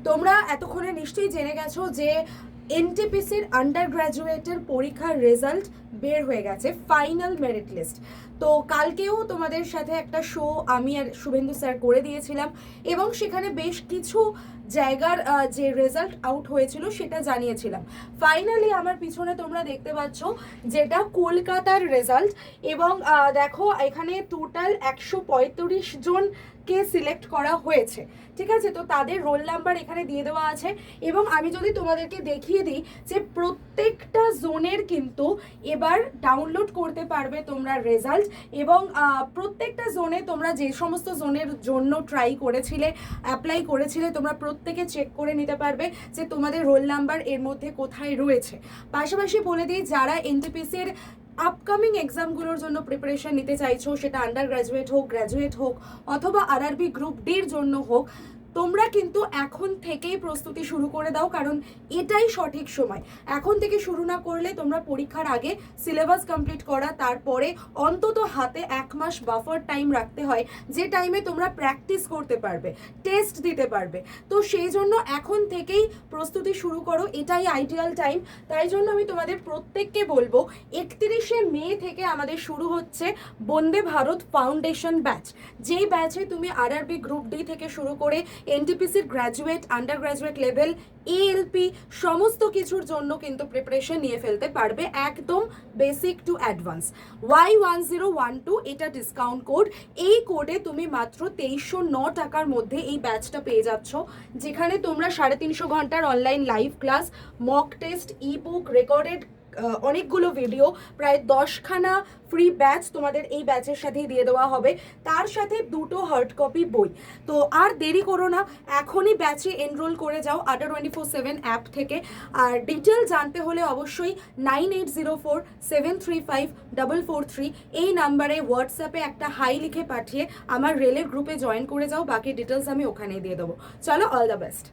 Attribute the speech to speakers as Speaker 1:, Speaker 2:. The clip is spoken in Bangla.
Speaker 1: তোমরা এতক্ষণে নিশ্চয়ই জেনে গেছো যে এনটিপিসির আন্ডার গ্র্যাজুয়েটের পরীক্ষার রেজাল্ট বের হয়ে গেছে, ফাইনাল মেরিট লিস্ট। তো কালকেও তোমাদের সাথে একটা শো আমি আর শুভেন্দু স্যার করে দিয়েছিলাম এবং সেখানে বেশ কিছু জায়গার যে রেজাল্ট আউট হয়েছিল সেটা জানিয়েছিলাম। ফাইনালি আমার পিছনে তোমরা দেখতে পাচ্ছ যেটা কলকাতার রেজাল্ট এবং দেখো এখানে টোটাল 135 জনকে সিলেক্ট করা হয়েছে, ঠিক আছে? তো তাদের রোল নাম্বার এখানে দিয়ে দেওয়া আছে এবং আমি যদি তোমাদেরকে দেখিয়ে দিই যে প্রত্যেকটা জোনের কিন্তু এবার ডাউনলোড করতে পারবে তোমরা রেজাল্ট এবং প্রত্যেকটা জোনে তোমরা যে সমস্ত জোনের জন্য ট্রাই করেছিলে, অ্যাপ্লাই করেছিলে, তোমরা প্রত্যেকে চেক করে নিতে পারবে যে তোমাদের রোল নাম্বার এর মধ্যে কোথায় রয়েছে। পাশাপাশি বলে দিই, যারা এনটিপিসির আপকামিং এক্সামগুলোর জন্য প্রিপারেশন নিতে চাইছো, সেটা আন্ডার গ্র্যাজুয়েট হোক, গ্র্যাজুয়েট হোক অথবা আরআরবি গ্রুপ ডির জন্য হোক, তোমরা কিন্তু এখন থেকেই প্রস্তুতি শুরু করে দাও, কারণ এটাই সঠিক সময়। এখন থেকে শুরু না করলে তোমরা পরীক্ষার আগে সিলেবাস কমপ্লিট করা, তারপরে অন্তত হাতে 1 মাস বাফার টাইম রাখতে হয়, যে টাইমে তোমরা প্র্যাকটিস করতে পারবে, টেস্ট দিতে পারবে। তো সেই জন্য এখন থেকেই প্রস্তুতি শুরু করো, এটাই আইডিয়াল টাইম। তাই জন্য আমি তোমাদের প্রত্যেককে বলবো 31শে মে থেকে আমাদের শুরু হচ্ছে বন্দে ভারত ফাউন্ডেশন ব্যাচ, যেই ব্যাচে তুমি আরআরবি গ্রুপ ডি থেকে শুরু করে এনটিপিসির graduate, under graduate level, ALP সমস্ত কিছুর জন্য কিন্তু প্রিপারেশন নিয়ে ফেলতে পারবে, একদম বেসিক টু অ্যাডভান্স। Y1012 এটা ডিসকাউন্ট কোড, এই কোডে তুমি মাত্র 2309 টাকার মধ্যে এই ব্যাচটা পেয়ে যাচ্ছ, যেখানে তোমরা 350 ঘন্টার online live class, mock test, ebook, recorded অনেকগুলো ভিডিও, প্রায় 10খানা ফ্রি ব্যাচ তোমাদের এই ব্যাচের সাথেই দিয়ে দেওয়া হবে, তার সাথে 2টো হার্ড কপি বই। তো আর দেরি করো না, এখনই ব্যাচে এনরোল করে যাও আড্ডা 24/7 অ্যাপ থেকে। আর ডিটেল জানতে হলে অবশ্যই 9804735443 এই নাম্বারে হোয়াটসঅ্যাপে একটা হাই লিখে পাঠিয়ে আমার রেলের গ্রুপে জয়েন করে যাও, বাকি ডিটেলস আমি ওখানেই দিয়ে দেবো। চলো, অল দ্য বেস্ট।